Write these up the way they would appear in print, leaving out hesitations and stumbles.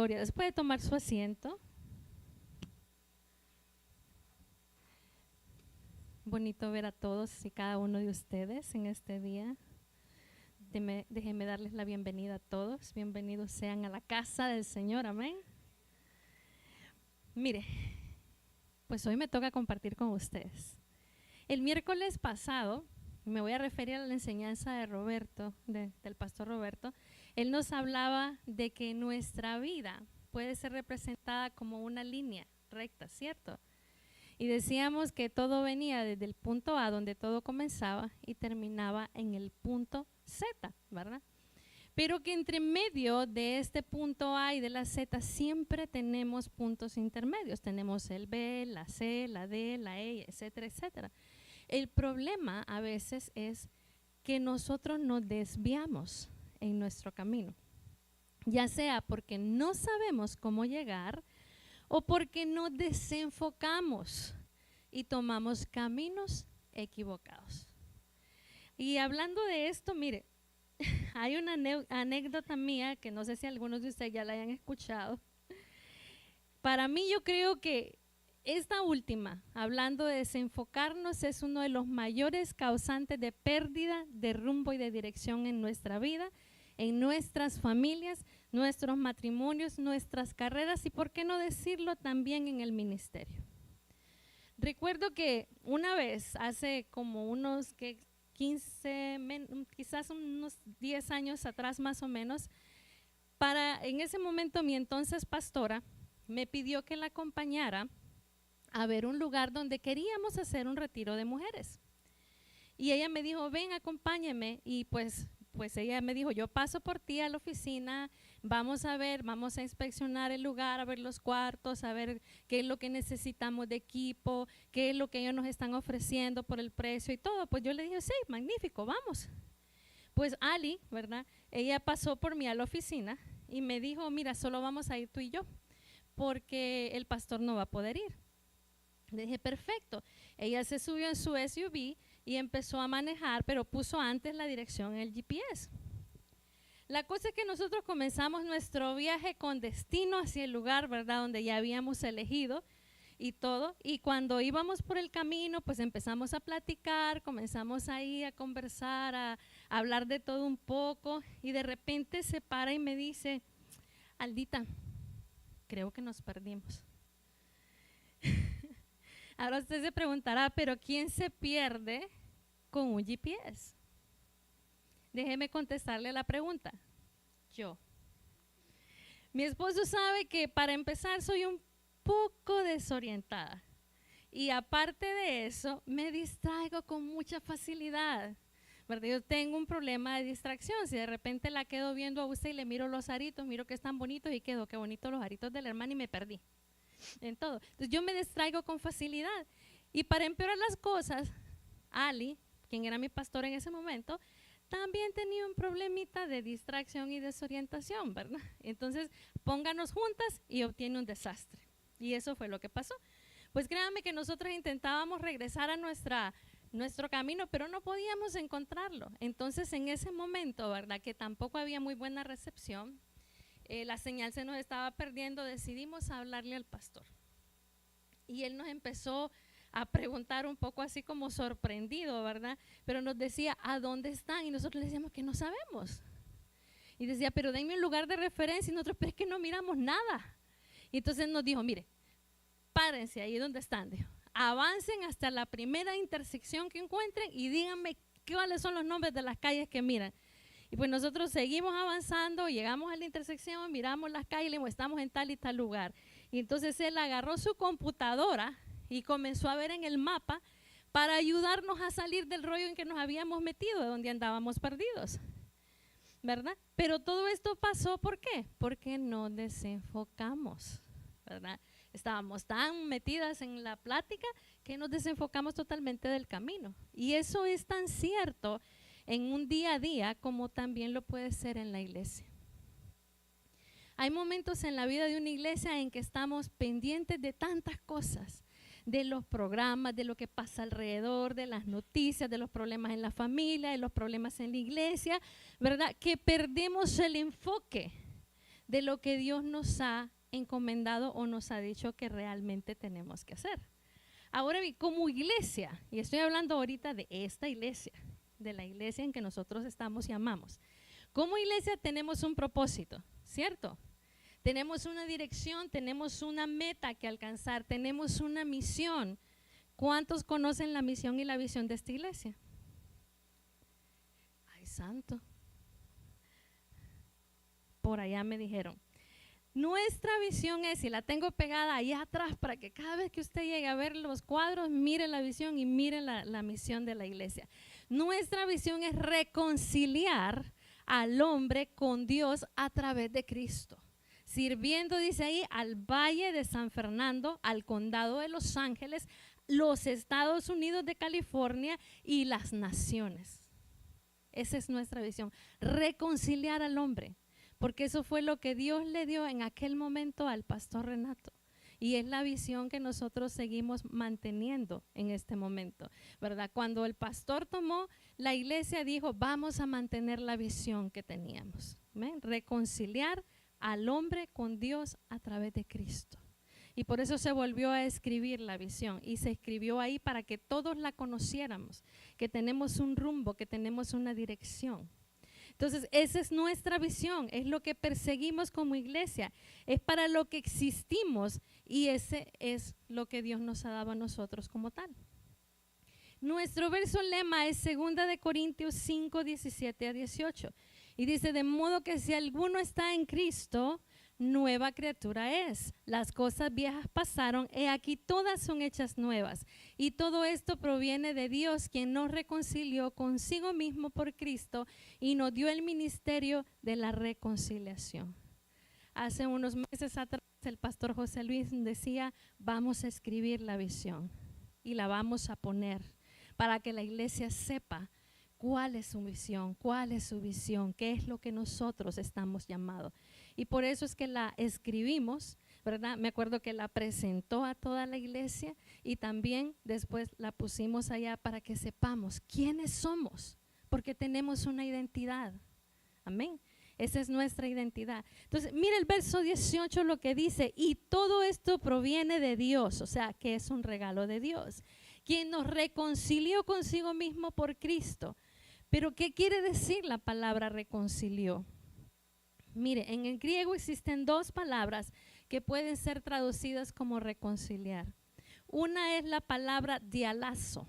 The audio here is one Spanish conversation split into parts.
Gloria. Después de tomar su asiento. Bonito ver a todos y cada uno de ustedes en este día. Déjenme darles la bienvenida a todos. Bienvenidos sean a la casa del Señor. Amén. Mire, pues hoy me toca compartir con ustedes. El miércoles pasado, me voy a referir a la enseñanza de Roberto, del pastor Roberto. Él nos hablaba de que nuestra vida puede ser representada como una línea recta, ¿cierto? Y decíamos que todo venía desde el punto A, donde todo comenzaba, y terminaba en el punto Z, ¿verdad? Pero que entre medio de este punto A y de la Z siempre tenemos puntos intermedios. Tenemos el B, la C, la D, la E, etcétera, etcétera. El problema a veces es que nosotros nos desviamos en nuestro camino, ya sea porque no sabemos cómo llegar o porque nos desenfocamos y tomamos caminos equivocados. Y hablando de esto, mire, hay una anécdota mía que no sé si algunos de ustedes ya la hayan escuchado. Para mí, yo creo que esta última, hablando de desenfocarnos, es uno de los mayores causantes de pérdida de rumbo y de dirección en nuestra vida, en nuestras familias, nuestros matrimonios, nuestras carreras y, por qué no decirlo, también en el ministerio. Recuerdo que una vez, hace como unos 15, quizás unos 10 años atrás más o menos, en ese momento mi entonces pastora me pidió que la acompañara a ver un lugar donde queríamos hacer un retiro de mujeres. Y ella me dijo, ven, acompáñame, y pues ella me dijo, yo paso por ti a la oficina, vamos a inspeccionar el lugar, a ver los cuartos, a ver qué es lo que necesitamos de equipo, qué es lo que ellos nos están ofreciendo por el precio y todo. Pues yo le dije, sí, magnífico, vamos. Pues Ali, ¿verdad? Ella pasó por mí a la oficina y me dijo, mira, solo vamos a ir tú y yo, porque el pastor no va a poder ir. Le dije, perfecto. Ella se subió en su SUV y empezó a manejar, pero puso antes la dirección en el GPS. La cosa es que nosotros comenzamos nuestro viaje con destino hacia el lugar, ¿verdad?, donde ya habíamos elegido y todo. Y cuando íbamos por el camino, pues empezamos a platicar, comenzamos ahí a conversar, a hablar de todo un poco. Y de repente se para y me dice, Aldita, creo que nos perdimos. Ahora usted se preguntará, ¿pero quién se pierde con un GPS? Déjeme contestarle la pregunta. Yo. Mi esposo sabe que para empezar soy un poco desorientada y aparte de eso me distraigo con mucha facilidad, ¿verdad? Yo tengo un problema de distracción. Si de repente la quedo viendo a usted y le miro los aritos, miro que están bonitos y quedo, qué bonitos los aritos de la hermana y me perdí en todo. Entonces yo me distraigo con facilidad y para empeorar las cosas, Ali, quien era mi pastor en ese momento, también tenía un problemita de distracción y desorientación, ¿verdad? Entonces pónganos juntas y obtiene un desastre. Y eso fue lo que pasó. Pues créanme que nosotros intentábamos regresar a nuestro camino, pero no podíamos encontrarlo. Entonces en ese momento, ¿verdad?, que tampoco había muy buena recepción, la señal se nos estaba perdiendo, decidimos hablarle al pastor. Y él nos empezó a preguntar un poco así como sorprendido, ¿verdad? Pero nos decía, ¿a dónde están? Y nosotros le decíamos que no sabemos. Y decía, pero denme un lugar de referencia. Y nosotros, pero es que no miramos nada. Y entonces nos dijo, mire, párense ahí donde están. Dijo, avancen hasta la primera intersección que encuentren y díganme cuáles son los nombres de las calles que miran. Y pues nosotros seguimos avanzando, llegamos a la intersección, miramos las calles y le dijimos, estamos en tal y tal lugar. Y entonces él agarró su computadora y comenzó a ver en el mapa para ayudarnos a salir del rollo en que nos habíamos metido, de donde andábamos perdidos, ¿verdad? Pero todo esto pasó, ¿por qué? Porque nos desenfocamos, ¿verdad? Estábamos tan metidas en la plática que nos desenfocamos totalmente del camino. Y eso es tan cierto en un día a día como también lo puede ser en la iglesia. Hay momentos en la vida de una iglesia en que estamos pendientes de tantas cosas, de los programas, de lo que pasa alrededor, de las noticias, de los problemas en la familia, de los problemas en la iglesia, ¿verdad?, que perdemos el enfoque de lo que Dios nos ha encomendado o nos ha dicho que realmente tenemos que hacer. Ahora bien, como iglesia, y estoy hablando ahorita de esta iglesia, de la iglesia en que nosotros estamos y amamos. Como iglesia tenemos un propósito, ¿cierto? Tenemos una dirección, tenemos una meta que alcanzar, tenemos una misión. ¿Cuántos conocen la misión y la visión de esta iglesia? Ay, santo. Por allá me dijeron. Nuestra visión es, y la tengo pegada ahí atrás para que cada vez que usted llegue a ver los cuadros, mire la visión y mire la misión de la iglesia. Nuestra visión es reconciliar al hombre con Dios a través de Cristo. Sirviendo, dice ahí, al Valle de San Fernando, al Condado de Los Ángeles, los Estados Unidos de California y las naciones. Esa es nuestra visión, reconciliar al hombre. Porque eso fue lo que Dios le dio en aquel momento al pastor Renato. Y es la visión que nosotros seguimos manteniendo en este momento, ¿verdad? Cuando el pastor tomó la iglesia, dijo, vamos a mantener la visión que teníamos. ¿Ven? Reconciliar al hombre con Dios a través de Cristo. Y por eso se volvió a escribir la visión. Y se escribió ahí para que todos la conociéramos, que tenemos un rumbo, que tenemos una dirección. Entonces, esa es nuestra visión, es lo que perseguimos como iglesia, es para lo que existimos y ese es lo que Dios nos ha dado a nosotros como tal. Nuestro verso lema es 2 Corintios 5, 17 a 18 y dice, de modo que si alguno está en Cristo, nueva criatura es. Las cosas viejas pasaron, he aquí todas son hechas nuevas. Y todo esto proviene de Dios, quien nos reconcilió consigo mismo por Cristo y nos dio el ministerio de la reconciliación. Hace unos meses atrás el pastor José Luis decía, vamos a escribir la visión y la vamos a poner para que la iglesia sepa cuál es su misión, cuál es su visión, qué es lo que nosotros estamos llamados. Y por eso es que la escribimos, ¿verdad? Me acuerdo que la presentó a toda la iglesia y también después la pusimos allá para que sepamos quiénes somos, porque tenemos una identidad. Amén. Esa es nuestra identidad. Entonces, mira el verso 18 lo que dice, y todo esto proviene de Dios, o sea, que es un regalo de Dios, quien nos reconcilió consigo mismo por Cristo. Pero, ¿qué quiere decir la palabra reconcilió? Mire, en el griego existen dos palabras que pueden ser traducidas como reconciliar. Una es la palabra dialazo,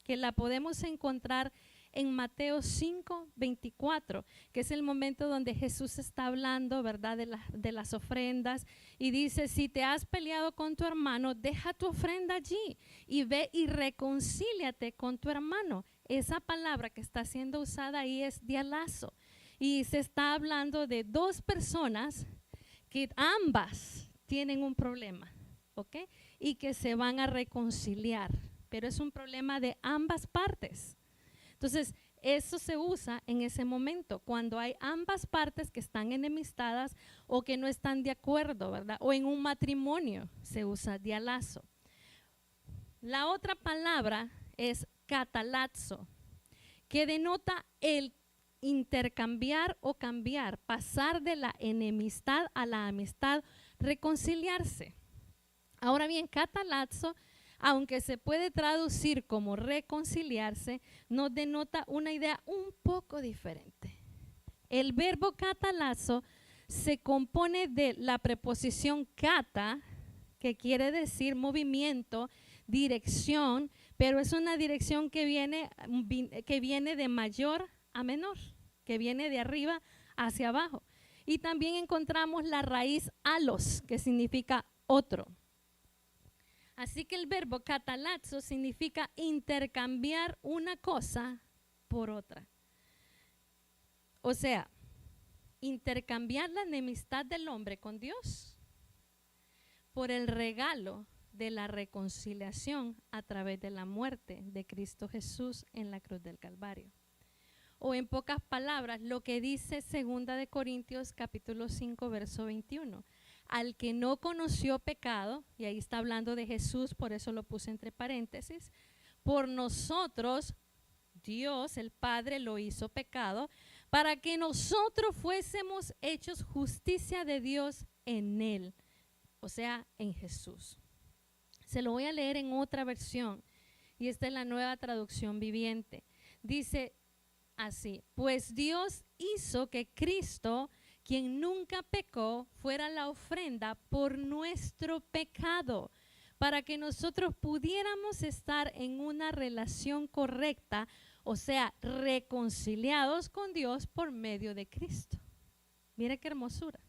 que la podemos encontrar en Mateo 5, 24, que es el momento donde Jesús está hablando, ¿verdad?, de las ofrendas y dice, si te has peleado con tu hermano, deja tu ofrenda allí y ve y reconcíliate con tu hermano. Esa palabra que está siendo usada ahí es dialazo y se está hablando de dos personas que ambas tienen un problema, ¿ok? Y que se van a reconciliar, pero es un problema de ambas partes. Entonces, eso se usa en ese momento, cuando hay ambas partes que están enemistadas o que no están de acuerdo, ¿verdad? O en un matrimonio se usa dialazo. La otra palabra es catalazo, que denota el intercambiar o cambiar, pasar de la enemistad a la amistad, reconciliarse. Ahora bien, catalazo, aunque se puede traducir como reconciliarse, nos denota una idea un poco diferente. El verbo catalazo se compone de la preposición kata, que quiere decir movimiento, dirección, pero es una dirección que viene de mayor a menor, que viene de arriba hacia abajo. Y también encontramos la raíz alos, que significa otro. Así que el verbo catalazo significa intercambiar una cosa por otra. O sea, intercambiar la enemistad del hombre con Dios por el regalo de la reconciliación a través de la muerte de Cristo Jesús en la cruz del Calvario. O en pocas palabras, lo que dice 2 Corintios capítulo 5, verso 21. Al que no conoció pecado, y ahí está hablando de Jesús, por eso lo puse entre paréntesis, por nosotros Dios, el Padre, lo hizo pecado para que nosotros fuésemos hechos justicia de Dios en Él, o sea, en Jesús. Se lo voy a leer en otra versión, y esta es la Nueva Traducción Viviente. Dice así: pues Dios hizo que Cristo, quien nunca pecó, fuera la ofrenda por nuestro pecado, para que nosotros pudiéramos estar en una relación correcta, o sea, reconciliados con Dios por medio de Cristo. Mire qué hermosura.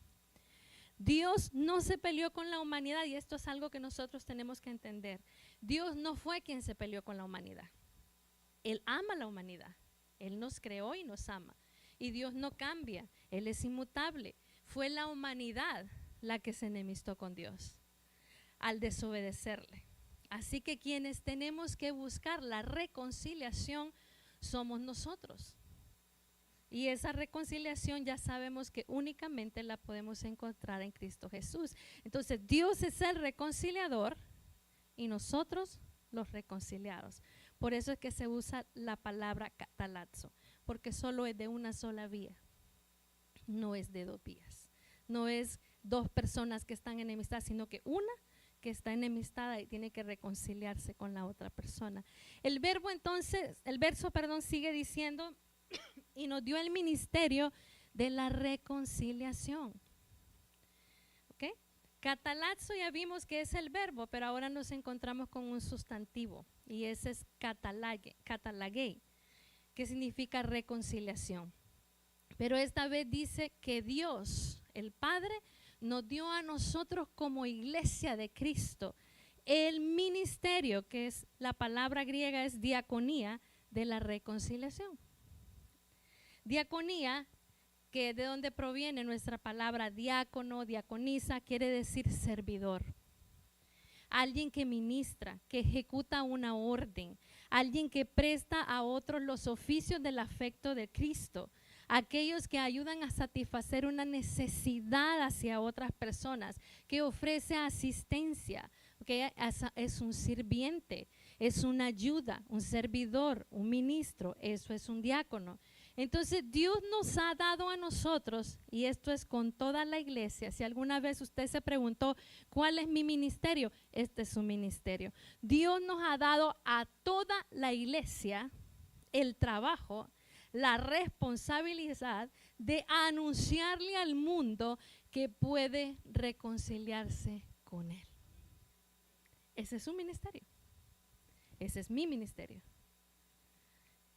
Dios no se peleó con la humanidad, y esto es algo que nosotros tenemos que entender. Dios no fue quien se peleó con la humanidad. Él ama a la humanidad. Él nos creó y nos ama. Y Dios no cambia, Él es inmutable. Fue la humanidad la que se enemistó con Dios al desobedecerle. Así que quienes tenemos que buscar la reconciliación somos nosotros. Y esa reconciliación ya sabemos que únicamente la podemos encontrar en Cristo Jesús. Entonces Dios es el reconciliador y nosotros los reconciliados. Por eso es que se usa la palabra catalazo, porque solo es de una sola vía, no es de dos vías. No es dos personas que están enemistadas, sino que una que está enemistada y tiene que reconciliarse con la otra persona. El verso sigue diciendo, y nos dio el ministerio de la reconciliación. ¿Ok? Catalazo ya vimos que es el verbo, pero ahora nos encontramos con un sustantivo, y ese es katalagei, que significa reconciliación. Pero esta vez dice que Dios, el Padre, nos dio a nosotros como iglesia de Cristo el ministerio, que es la palabra griega, es diaconía, de la reconciliación. Diaconía, que de donde proviene nuestra palabra diácono, diaconisa, quiere decir servidor. Alguien que ministra, que ejecuta una orden, alguien que presta a otros los oficios del afecto de Cristo, aquellos que ayudan a satisfacer una necesidad hacia otras personas, que ofrece asistencia, que es un sirviente, es una ayuda, un servidor, un ministro, eso es un diácono. Entonces Dios nos ha dado a nosotros, y esto es con toda la iglesia. Si alguna vez usted se preguntó cuál es mi ministerio, este es su ministerio. Dios nos ha dado a toda la iglesia el trabajo, la responsabilidad de anunciarle al mundo que puede reconciliarse con Él. Ese es su ministerio. Ese es mi ministerio.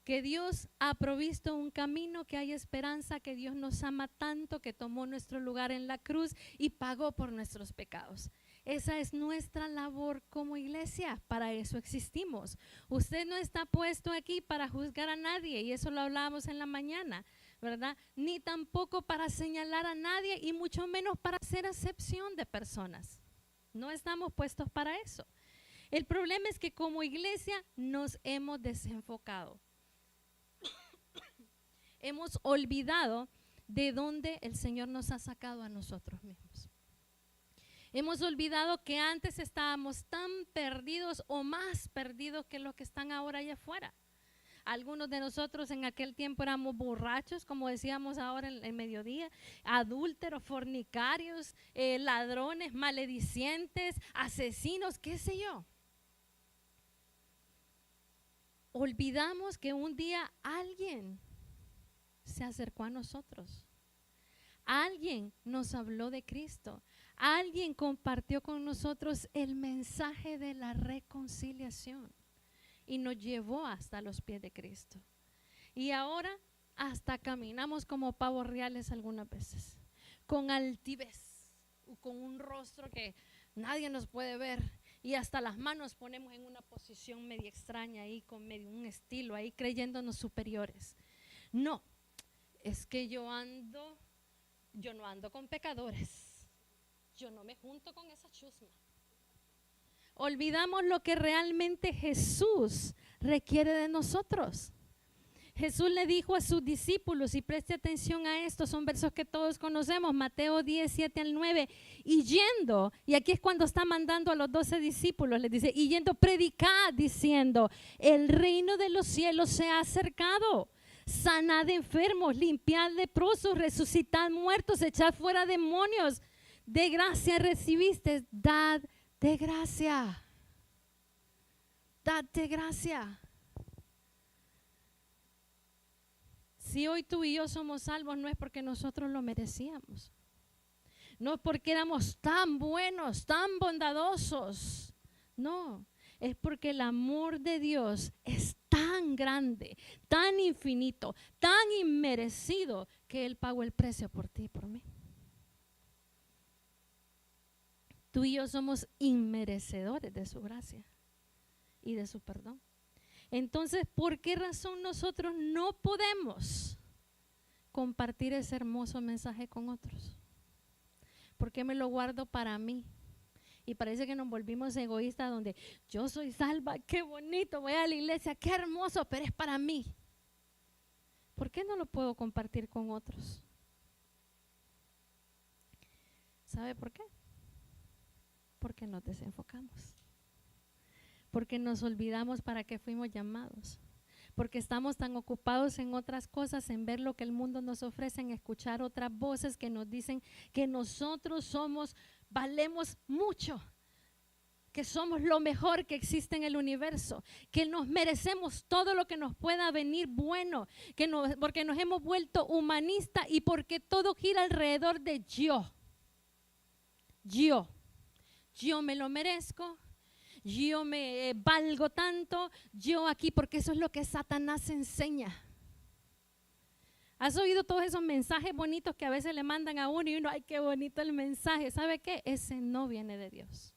Que Dios ha provisto un camino, que hay esperanza, que Dios nos ama tanto, que tomó nuestro lugar en la cruz y pagó por nuestros pecados. Esa es nuestra labor como iglesia, para eso existimos. Usted no está puesto aquí para juzgar a nadie, y eso lo hablábamos en la mañana, ¿verdad? Ni tampoco para señalar a nadie, y mucho menos para hacer acepción de personas. No estamos puestos para eso. El problema es que como iglesia nos hemos desenfocado. Hemos olvidado de dónde el Señor nos ha sacado a nosotros mismos. Hemos olvidado que antes estábamos tan perdidos o más perdidos que los que están ahora allá afuera. Algunos de nosotros en aquel tiempo éramos borrachos, como decíamos ahora en el mediodía, adúlteros, fornicarios, ladrones, maledicientes, asesinos, qué sé yo. Olvidamos que un día alguien se acercó a nosotros. Alguien nos habló de Cristo. Alguien compartió con nosotros el mensaje de la reconciliación y nos llevó hasta los pies de Cristo. Y ahora hasta caminamos como pavos reales algunas veces, con altivez, con un rostro que nadie nos puede ver, y hasta las manos ponemos en una posición media extraña ahí, con medio un estilo ahí, creyéndonos superiores. No, es que yo no ando con pecadores, yo no me junto con esa chusma. Olvidamos lo que realmente Jesús requiere de nosotros. Jesús le dijo a sus discípulos, y preste atención a esto, son versos que todos conocemos, Mateo 10, 7 al 9, y yendo, y aquí es cuando está mandando a los 12 discípulos, les dice, y yendo predicad diciendo, el reino de los cielos se ha acercado, sanad enfermos, limpiad leprosos, resucitad muertos, echad fuera demonios, de gracia recibiste, dad de gracia, dad de gracia. Si hoy tú y yo somos salvos, no es porque nosotros lo merecíamos. No es porque éramos tan buenos, tan bondadosos. No, es porque el amor de Dios es tan grande, tan infinito, tan inmerecido, que Él pagó el precio por ti y por mí. Tú y yo somos inmerecedores de su gracia y de su perdón. Entonces, ¿por qué razón nosotros no podemos compartir ese hermoso mensaje con otros? ¿Por qué me lo guardo para mí? Y parece que nos volvimos egoístas donde yo soy salva, qué bonito, voy a la iglesia, qué hermoso, pero es para mí. ¿Por qué no lo puedo compartir con otros? ¿Sabe por qué? Porque nos desenfocamos. Porque nos olvidamos para qué fuimos llamados, porque estamos tan ocupados en otras cosas, en ver lo que el mundo nos ofrece, en escuchar otras voces que nos dicen que nosotros valemos mucho, que somos lo mejor que existe en el universo, que nos merecemos todo lo que nos pueda venir bueno, porque nos hemos vuelto humanistas y porque todo gira alrededor de yo me lo merezco. Yo me valgo tanto, yo aquí, porque eso es lo que Satanás enseña. ¿Has oído todos esos mensajes bonitos que a veces le mandan a uno y uno, ay, qué bonito el mensaje? ¿Sabe qué? Ese no viene de Dios.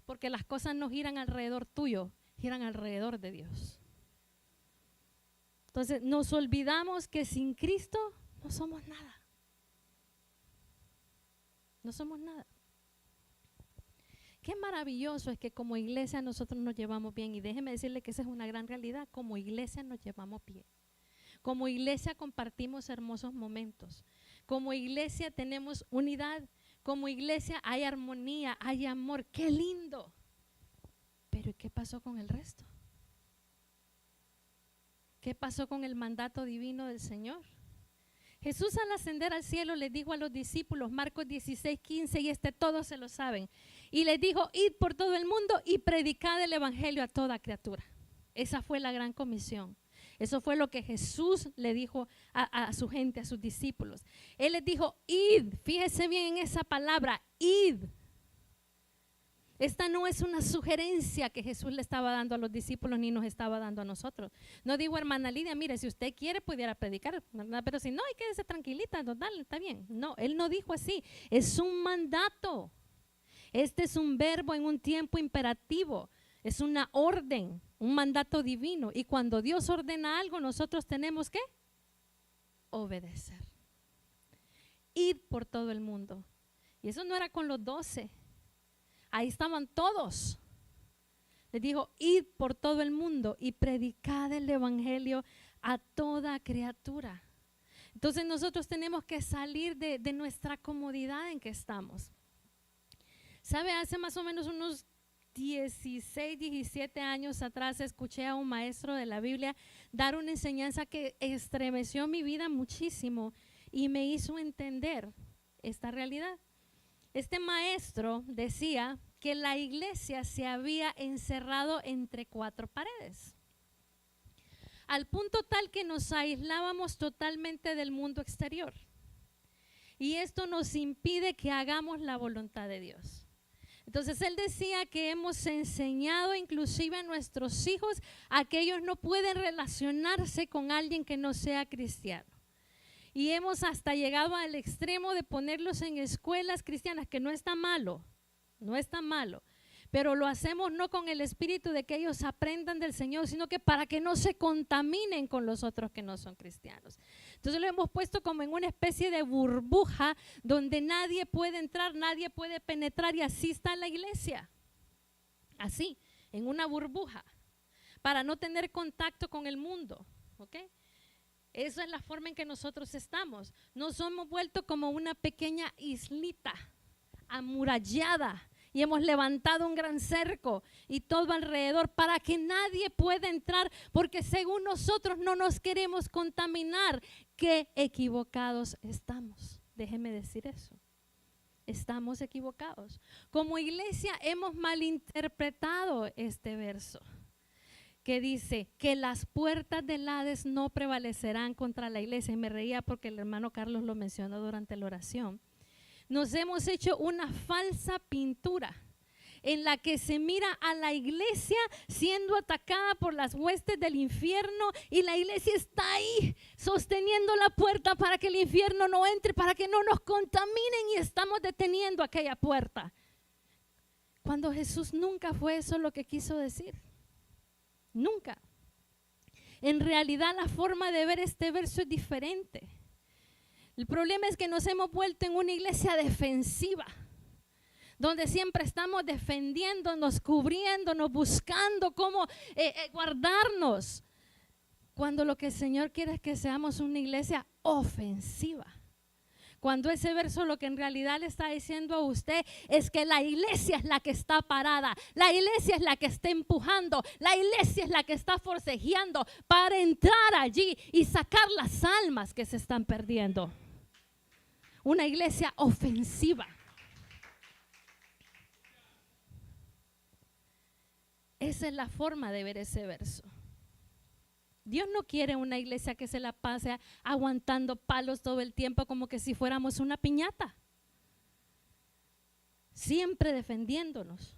Porque las cosas no giran alrededor tuyo, giran alrededor de Dios. Entonces nos olvidamos que sin Cristo no somos nada. No somos nada. Qué maravilloso es que como iglesia nosotros nos llevamos bien, y déjeme decirle que esa es una gran realidad. Como iglesia nos llevamos bien, como iglesia compartimos hermosos momentos, como iglesia tenemos unidad, como iglesia hay armonía, hay amor, qué lindo. Pero ¿qué pasó con el resto? ¿Qué pasó con el mandato divino del Señor? Jesús, al ascender al cielo, les dijo a los discípulos, Marcos 16, 15, y todos se lo saben, y les dijo, id por todo el mundo y predicad el evangelio a toda criatura. Esa fue la gran comisión. Eso fue lo que Jesús le dijo a su gente, a sus discípulos. Él les dijo, id, fíjese bien en esa palabra, id. Esta no es una sugerencia que Jesús le estaba dando a los discípulos ni nos estaba dando a nosotros. No digo, hermana Lidia, mire, si usted quiere pudiera predicar, ¿verdad? Pero si no, hay que quédese tranquilita, total, está bien. No, Él no dijo así, es un mandato. Este es un verbo en un tiempo imperativo, es una orden, un mandato divino. Y cuando Dios ordena algo, nosotros tenemos que obedecer. Id por todo el mundo. Y eso no era con los 12. Ahí estaban todos. Les dijo, id por todo el mundo y predicad el evangelio a toda criatura. Entonces nosotros tenemos que salir de nuestra comodidad en que estamos. ¿Sabe? Hace más o menos unos 16, 17 años atrás escuché a un maestro de la Biblia dar una enseñanza que estremeció mi vida muchísimo y me hizo entender esta realidad. Este maestro decía que la iglesia se había encerrado entre 4 paredes, al punto tal que nos aislábamos totalmente del mundo exterior. Y esto nos impide que hagamos la voluntad de Dios. Entonces él decía que hemos enseñado inclusive a nuestros hijos a que ellos no pueden relacionarse con alguien que no sea cristiano. Y hemos hasta llegado al extremo de ponerlos en escuelas cristianas, que no está malo, no está malo, pero lo hacemos no con el espíritu de que ellos aprendan del Señor, sino que para que no se contaminen con los otros que no son cristianos. Entonces lo hemos puesto como en una especie de burbuja donde nadie puede entrar, nadie puede penetrar, y así está la iglesia, así, en una burbuja, para no tener contacto con el mundo. ¿ok? Esa es la forma en que nosotros estamos. Nos hemos vuelto como una pequeña islita amurallada y hemos levantado un gran cerco y todo alrededor para que nadie pueda entrar, porque según nosotros no nos queremos contaminar. Qué equivocados estamos. Déjeme decir eso. Estamos equivocados. Como iglesia hemos malinterpretado este verso que dice que las puertas del Hades no prevalecerán contra la iglesia. Y me reía porque el hermano Carlos lo mencionó durante la oración. Nos hemos hecho una falsa pintura en la que se mira a la iglesia siendo atacada por las huestes del infierno, y la iglesia está ahí sosteniendo la puerta para que el infierno no entre, para que no nos contaminen, y estamos deteniendo aquella puerta. Cuando Jesús nunca fue eso lo que quiso decir. Nunca. En realidad la forma de ver este verso es diferente. El problema es que nos hemos vuelto en una iglesia defensiva, donde siempre estamos defendiéndonos, cubriéndonos, buscando cómo guardarnos, cuando lo que el Señor quiere es que seamos una iglesia ofensiva. Cuando ese verso lo que en realidad le está diciendo a usted es que la iglesia es la que está parada, la iglesia es la que está empujando, la iglesia es la que está forcejeando para entrar allí y sacar las almas que se están perdiendo. Una iglesia ofensiva. Esa es la forma de ver ese verso. Dios no quiere una iglesia que se la pase aguantando palos todo el tiempo como que si fuéramos una piñata, siempre defendiéndonos.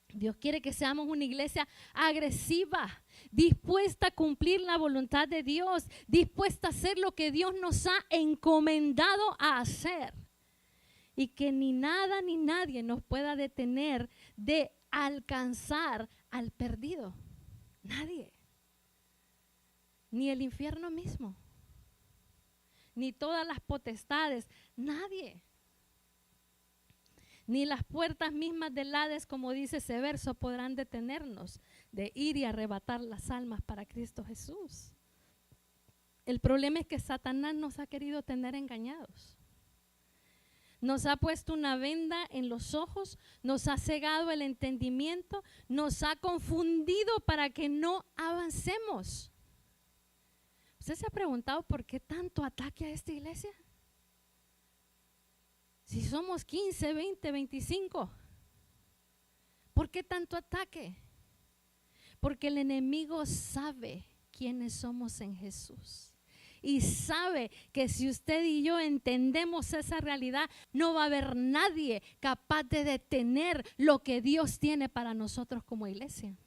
Dios quiere que seamos una iglesia agresiva, dispuesta a cumplir la voluntad de Dios, dispuesta a hacer lo que Dios nos ha encomendado a hacer, y que ni nada ni nadie nos pueda detener de alcanzar al perdido. Nadie. Ni el infierno mismo, ni todas las potestades, nadie. Ni las puertas mismas del Hades, como dice ese verso, podrán detenernos de ir y arrebatar las almas para Cristo Jesús. El problema es que Satanás nos ha querido tener engañados. Nos ha puesto una venda en los ojos, nos ha cegado el entendimiento, nos ha confundido para que no avancemos. ¿Usted se ha preguntado por qué tanto ataque a esta iglesia? Si somos 15, 20, 25, ¿por qué tanto ataque? Porque el enemigo sabe quiénes somos en Jesús. Y sabe que si usted y yo entendemos esa realidad, no va a haber nadie capaz de detener lo que Dios tiene para nosotros como iglesia.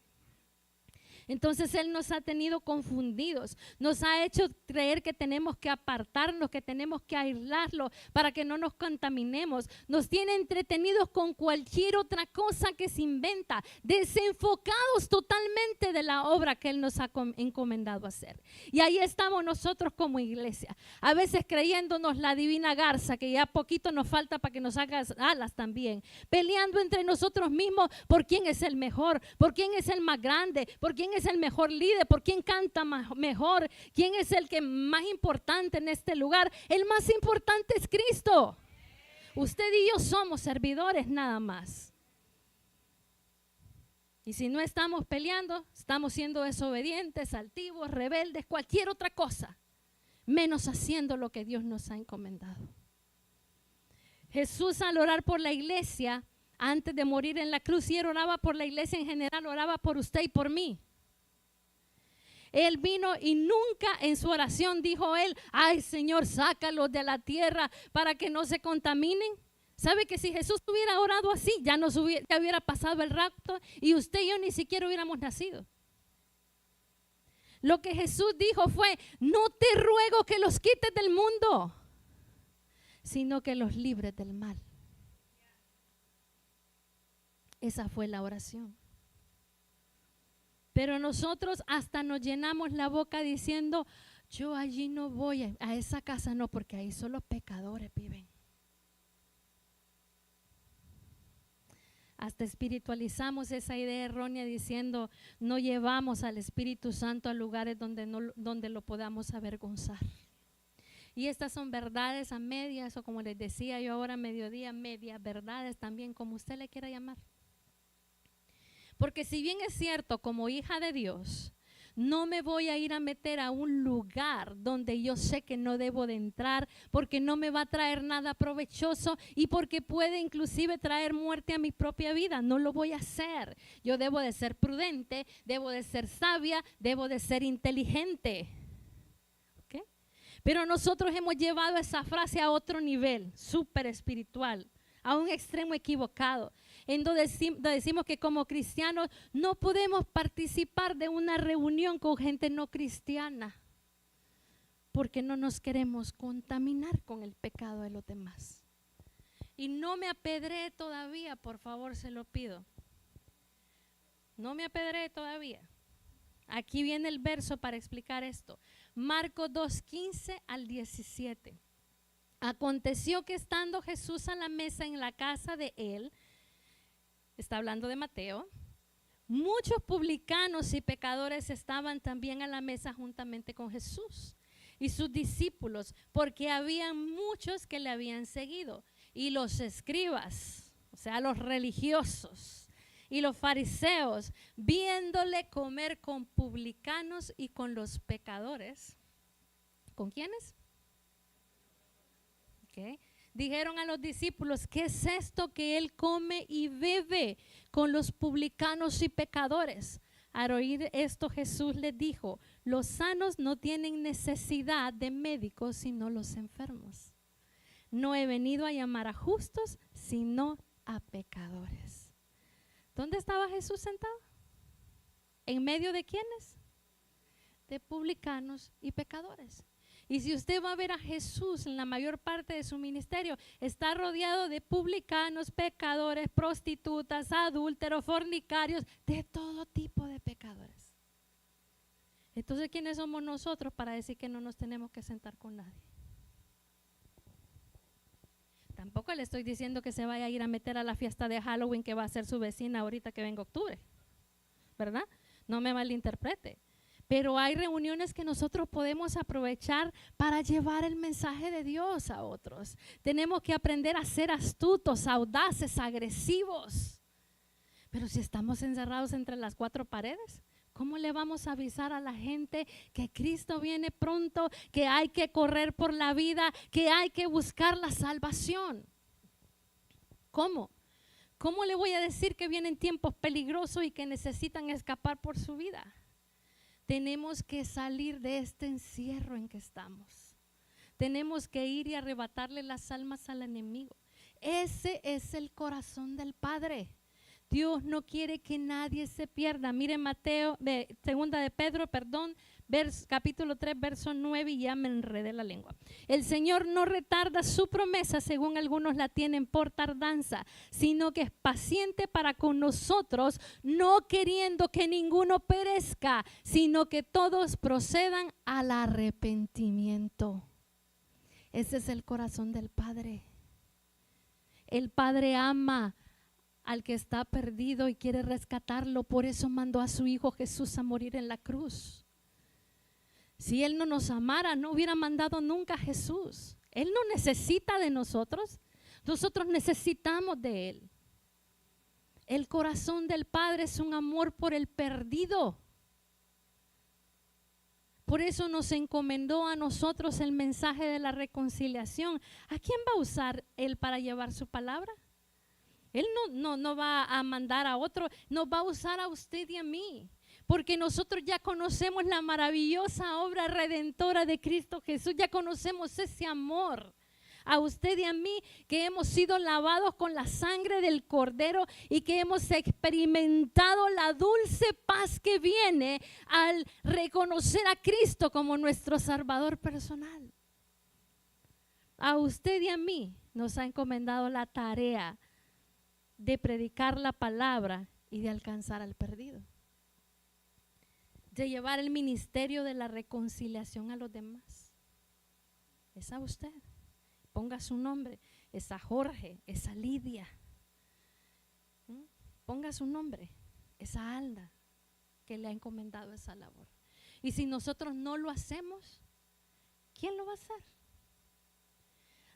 Entonces Él nos ha tenido confundidos, nos ha hecho creer que tenemos que apartarnos, que tenemos que aislarlo para que no nos contaminemos. Nos tiene entretenidos con cualquier otra cosa que se inventa, desenfocados totalmente de la obra que Él nos ha encomendado hacer. Y ahí estamos nosotros como iglesia, a veces creyéndonos la divina garza, que ya poquito nos falta para que nos haga alas también, peleando entre nosotros mismos por quién es el mejor, por quién es el más grande, por quién es el mejor líder, por quién canta mejor, quién es el que más importante en este lugar. El más importante es Cristo. Usted y yo somos servidores nada más. Y si no estamos peleando, estamos siendo desobedientes, altivos, rebeldes, cualquier otra cosa, menos haciendo lo que Dios nos ha encomendado. Jesús, al orar por la iglesia antes de morir en la cruz, y Él oraba por la iglesia en general, oraba por usted y por mí. Él vino y nunca en su oración dijo Él: ay, Señor, sácalos de la tierra para que no se contaminen. ¿Sabe que si Jesús hubiera orado así, ya hubiera pasado el rapto y usted y yo ni siquiera hubiéramos nacido? Lo que Jesús dijo fue: no te ruego que los quites del mundo, sino que los libres del mal. Esa fue la oración. Pero nosotros hasta nos llenamos la boca diciendo: yo allí no voy, a esa casa no, porque ahí solo pecadores viven. Hasta espiritualizamos esa idea errónea diciendo no llevamos al Espíritu Santo a lugares donde lo podamos avergonzar. Y estas son verdades a medias, o como les decía yo ahora a mediodía, medias verdades también, como usted le quiera llamar. Porque si bien es cierto, como hija de Dios, no me voy a ir a meter a un lugar donde yo sé que no debo de entrar, porque no me va a traer nada provechoso y porque puede inclusive traer muerte a mi propia vida. No lo voy a hacer. Yo debo de ser prudente, debo de ser sabia, debo de ser inteligente. ¿Okay? Pero nosotros hemos llevado esa frase a otro nivel, súper espiritual, a un extremo equivocado, en donde decimos que como cristianos no podemos participar de una reunión con gente no cristiana, porque no nos queremos contaminar con el pecado de los demás. Y no me apedree todavía, por favor, se lo pido. No me apedree todavía. Aquí viene el verso para explicar esto. Marcos 2:15 al 17. Aconteció que estando Jesús a la mesa en la casa de él, está hablando de Mateo, muchos publicanos y pecadores estaban también a la mesa juntamente con Jesús y sus discípulos, porque había muchos que le habían seguido. Y los escribas, o sea, los religiosos y los fariseos, viéndole comer con publicanos y con los pecadores. ¿Con quiénes? Okay. Dijeron a los discípulos, ¿qué es esto que él come y bebe con los publicanos y pecadores? Al oír esto, Jesús les dijo, los sanos no tienen necesidad de médicos, sino los enfermos. No he venido a llamar a justos, sino a pecadores. ¿Dónde estaba Jesús sentado? ¿En medio de quiénes? De publicanos y pecadores. Y si usted va a ver a Jesús en la mayor parte de su ministerio, está rodeado de publicanos, pecadores, prostitutas, adúlteros, fornicarios, de todo tipo de pecadores. Entonces, ¿quiénes somos nosotros para decir que no nos tenemos que sentar con nadie? Tampoco le estoy diciendo que se vaya a ir a meter a la fiesta de Halloween que va a ser su vecina ahorita que venga octubre, ¿verdad? No me malinterprete. Pero hay reuniones que nosotros podemos aprovechar para llevar el mensaje de Dios a otros. Tenemos que aprender a ser astutos, audaces, agresivos. Pero si estamos encerrados entre las cuatro paredes, ¿cómo le vamos a avisar a la gente que Cristo viene pronto, que hay que correr por la vida, que hay que buscar la salvación? ¿Cómo? ¿Cómo le voy a decir que vienen tiempos peligrosos y que necesitan escapar por su vida? Tenemos que salir de este encierro en que estamos. Tenemos que ir y arrebatarle las almas al enemigo. Ese es el corazón del Padre. Dios no quiere que nadie se pierda. Mire segunda de Pedro, capítulo 3, verso 9, y ya me enredé la lengua. El Señor no retarda su promesa, según algunos la tienen por tardanza, sino que es paciente para con nosotros, no queriendo que ninguno perezca, sino que todos procedan al arrepentimiento. Ese es el corazón del Padre. El Padre ama al que está perdido y quiere rescatarlo. Por eso mandó a su Hijo Jesús a morir en la cruz. Si Él no nos amara, no hubiera mandado nunca a Jesús. Él no necesita de nosotros. Nosotros necesitamos de Él. El corazón del Padre es un amor por el perdido. Por eso nos encomendó a nosotros el mensaje de la reconciliación. ¿A quién va a usar Él para llevar su palabra? Él no va a mandar a otro, nos va a usar a usted y a mí, porque nosotros ya conocemos la maravillosa obra redentora de Cristo Jesús, ya conocemos ese amor. A usted y a mí que hemos sido lavados con la sangre del Cordero y que hemos experimentado la dulce paz que viene al reconocer a Cristo como nuestro Salvador personal. A usted y a mí nos ha encomendado la tarea de predicar la palabra y de alcanzar al perdido, de llevar el ministerio de la reconciliación a los demás. Es a usted. Ponga su nombre. Es a Jorge, es a Lidia. ponga su nombre, esa alda que le ha encomendado esa labor. Y si nosotros no lo hacemos, ¿quién lo va a hacer?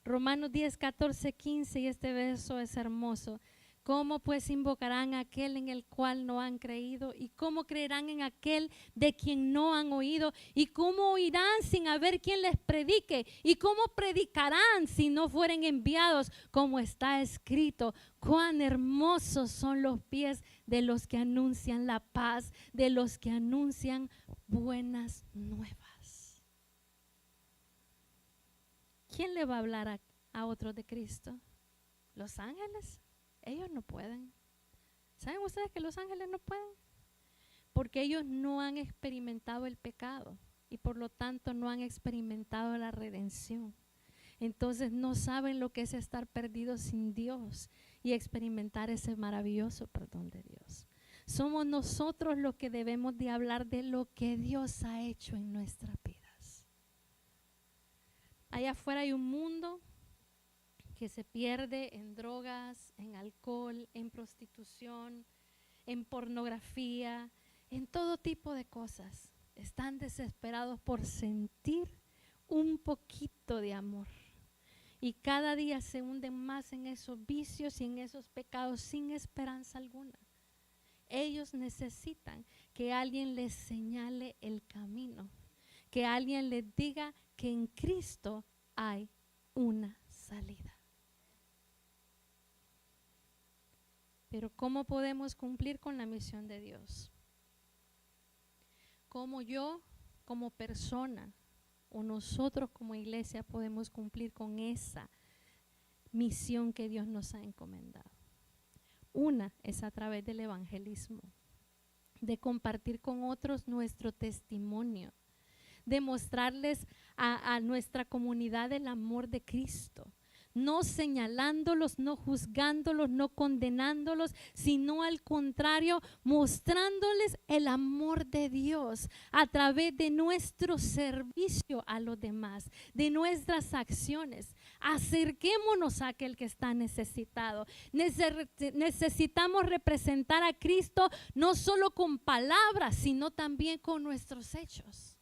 Romanos 10, 14, 15, y este verso es hermoso. ¿Cómo pues invocarán a aquel en el cual no han creído? ¿Y cómo creerán en aquel de quien no han oído? ¿Y cómo oirán sin haber quien les predique? ¿Y cómo predicarán si no fueren enviados? Como está escrito, cuán hermosos son los pies de los que anuncian la paz, de los que anuncian buenas nuevas. ¿Quién le va a hablar a otros de Cristo? ¿Los ángeles? Ellos no pueden. ¿Saben ustedes que los ángeles no pueden? Porque ellos no han experimentado el pecado y por lo tanto no han experimentado la redención. Entonces no saben lo que es estar perdidos sin Dios y experimentar ese maravilloso perdón de Dios. Somos nosotros los que debemos de hablar de lo que Dios ha hecho en nuestras vidas. Allá afuera hay un mundo que se pierde en drogas, en alcohol, en prostitución, en pornografía, en todo tipo de cosas. Están desesperados por sentir un poquito de amor. Y cada día se hunden más en esos vicios y en esos pecados sin esperanza alguna. Ellos necesitan que alguien les señale el camino, que alguien les diga que en Cristo hay una salida. Pero ¿cómo podemos cumplir con la misión de Dios? ¿Cómo yo, como persona, o nosotros como iglesia podemos cumplir con esa misión que Dios nos ha encomendado? Una es a través del evangelismo, de compartir con otros nuestro testimonio, de mostrarles a nuestra comunidad el amor de Cristo. No señalándolos, no juzgándolos, no condenándolos, sino al contrario, mostrándoles el amor de Dios a través de nuestro servicio a los demás, de nuestras acciones. Acerquémonos a aquel que está necesitado. Necesitamos representar a Cristo no solo con palabras, sino también con nuestros hechos.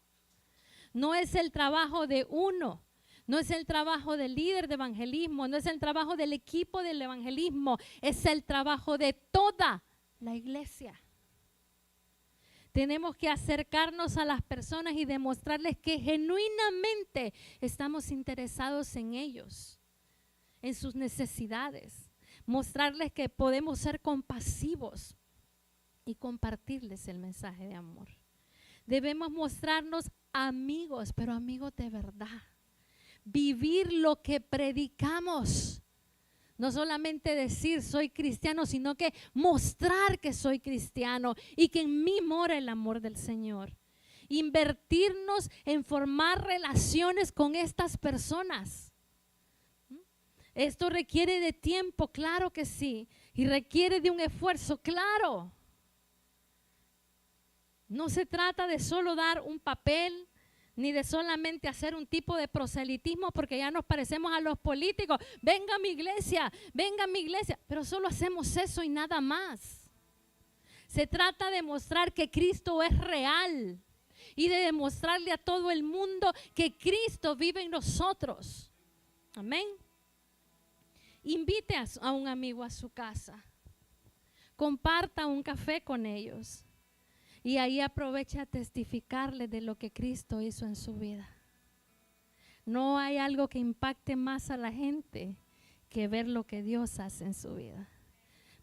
No es el trabajo de uno. No es el trabajo del líder de evangelismo, no es el trabajo del equipo del evangelismo, es el trabajo de toda la iglesia. Tenemos que acercarnos a las personas y demostrarles que genuinamente estamos interesados en ellos, en sus necesidades. Mostrarles que podemos ser compasivos y compartirles el mensaje de amor. Debemos mostrarnos amigos, pero amigos de verdad. Vivir lo que predicamos. No solamente decir soy cristiano, sino que mostrar que soy cristiano y que en mí mora el amor del Señor. Invertirnos en formar relaciones con estas personas. Esto requiere de tiempo, claro que sí, y requiere de un esfuerzo, claro. No se trata de solo dar un papel, ni de solamente hacer un tipo de proselitismo porque ya nos parecemos a los políticos. Venga a mi iglesia, pero solo hacemos eso y nada más. Se trata de mostrar que Cristo es real y de demostrarle a todo el mundo que Cristo vive en nosotros. Amén. Invite a un amigo a su casa, comparta un café con ellos. Y ahí aprovecha a testificarle de lo que Cristo hizo en su vida. No hay algo que impacte más a la gente que ver lo que Dios hace en su vida.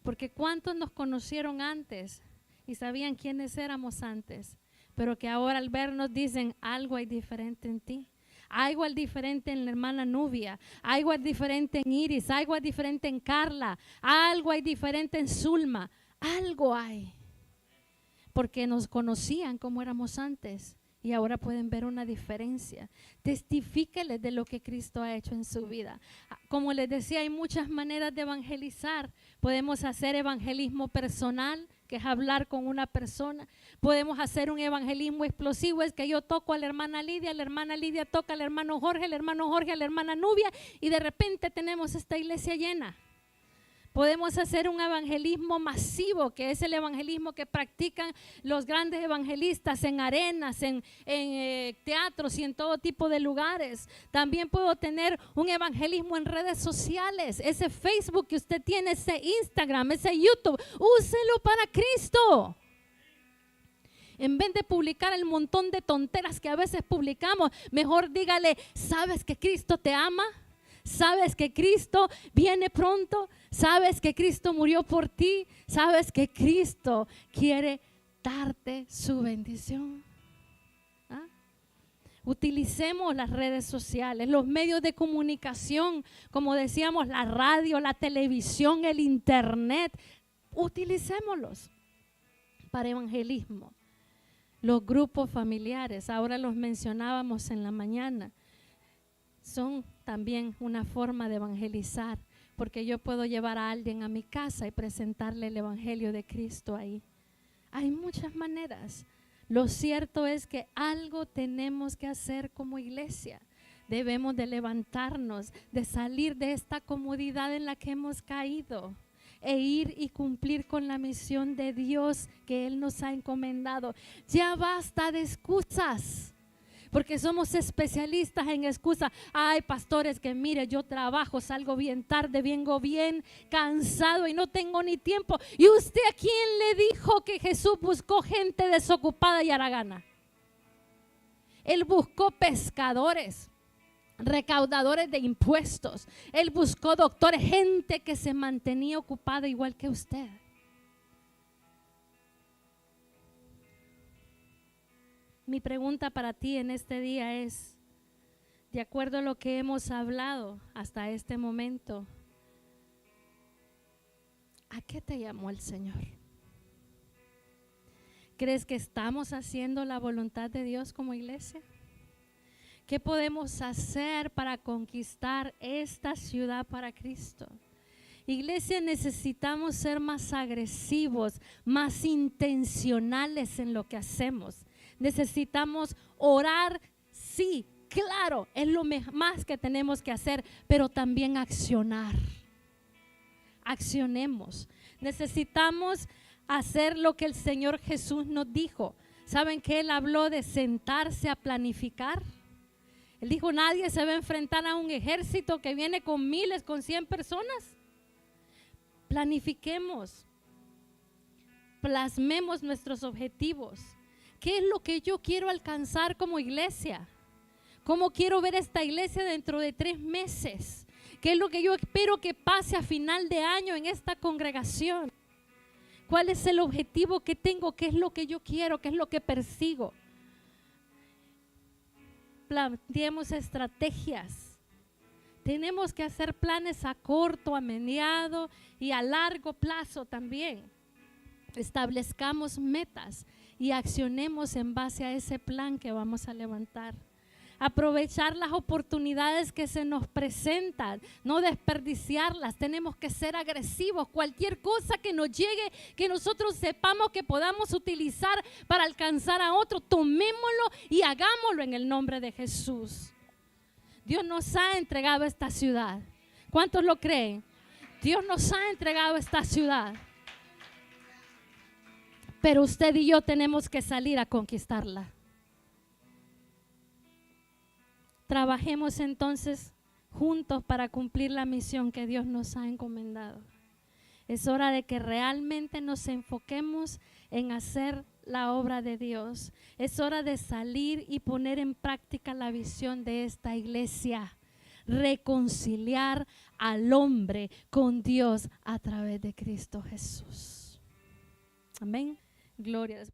Porque ¿cuántos nos conocieron antes y sabían quiénes éramos antes? Pero que ahora al vernos dicen, algo hay diferente en ti. Algo hay diferente en la hermana Nubia, algo hay diferente en Iris, algo hay diferente en Carla, algo hay diferente en Zulma, algo hay. Porque nos conocían como éramos antes y ahora pueden ver una diferencia. Testifíqueles de lo que Cristo ha hecho en su vida. Como les decía, hay muchas maneras de evangelizar. Podemos hacer evangelismo personal, que es hablar con una persona. Podemos hacer un evangelismo explosivo, es que yo toco a la hermana Lidia toca al hermano Jorge a la hermana Nubia y de repente tenemos esta iglesia llena. Podemos hacer un evangelismo masivo, que es el evangelismo que practican los grandes evangelistas en arenas, en teatros y en todo tipo de lugares. También puedo tener un evangelismo en redes sociales, ese Facebook que usted tiene, ese Instagram, ese YouTube, úselo para Cristo. En vez de publicar el montón de tonteras que a veces publicamos, mejor dígale: ¿sabes que Cristo te ama? ¿Sabes que Cristo viene pronto? ¿Sabes que Cristo murió por ti? ¿Sabes que Cristo quiere darte su bendición? ¿Ah? Utilicemos las redes sociales, los medios de comunicación, como decíamos, la radio, la televisión, el internet. Utilicémoslos para evangelismo. Los grupos familiares, ahora los mencionábamos en la mañana, son también una forma de evangelizar, porque yo puedo llevar a alguien a mi casa y presentarle el evangelio de Cristo ahí. Hay muchas maneras. Lo cierto es que algo tenemos que hacer como iglesia. Debemos de levantarnos, de salir de esta comodidad en la que hemos caído e ir y cumplir con la misión de Dios que Él nos ha encomendado. Ya basta de excusas, porque somos especialistas en excusas. Ay, pastores, que mire, yo trabajo, salgo bien tarde, vengo bien cansado y no tengo ni tiempo. ¿Y usted a quién le dijo que Jesús buscó gente desocupada y haragana? Él buscó pescadores, recaudadores de impuestos. Él buscó doctores, gente que se mantenía ocupada igual que usted. Mi pregunta para ti en este día es, de acuerdo a lo que hemos hablado hasta este momento, ¿a qué te llamó el Señor? ¿Crees que estamos haciendo la voluntad de Dios como iglesia? ¿Qué podemos hacer para conquistar esta ciudad para Cristo? Iglesia, necesitamos ser más agresivos, más intencionales en lo que hacemos. Necesitamos orar, sí, claro, es lo más que tenemos que hacer, pero también accionar. Accionemos. Necesitamos hacer lo que el Señor Jesús nos dijo. ¿Saben que Él habló de sentarse a planificar? Él dijo: nadie se va a enfrentar a un ejército que viene con miles, con 100 personas. Planifiquemos, plasmemos nuestros objetivos. ¿Qué es lo que yo quiero alcanzar como iglesia? ¿Cómo quiero ver esta iglesia dentro de 3 meses? ¿Qué es lo que yo espero que pase a final de año en esta congregación? ¿Cuál es el objetivo que tengo? ¿Qué es lo que yo quiero? ¿Qué es lo que persigo? Planteemos estrategias. Tenemos que hacer planes a corto, a mediano y a largo plazo también. Establezcamos metas y accionemos en base a ese plan que vamos a levantar. Aprovechar las oportunidades que se nos presentan, no desperdiciarlas. Tenemos que ser agresivos. Cualquier cosa que nos llegue, que nosotros sepamos que podamos utilizar para alcanzar a otro, tomémoslo y hagámoslo en el nombre de Jesús. Dios nos ha entregado esta ciudad. ¿Cuántos lo creen? Dios nos ha entregado esta ciudad. Pero usted y yo tenemos que salir a conquistarla. Trabajemos entonces juntos para cumplir la misión que Dios nos ha encomendado. Es hora de que realmente nos enfoquemos en hacer la obra de Dios. Es hora de salir y poner en práctica la visión de esta iglesia. Reconciliar al hombre con Dios a través de Cristo Jesús. Amén. Gloria a Dios.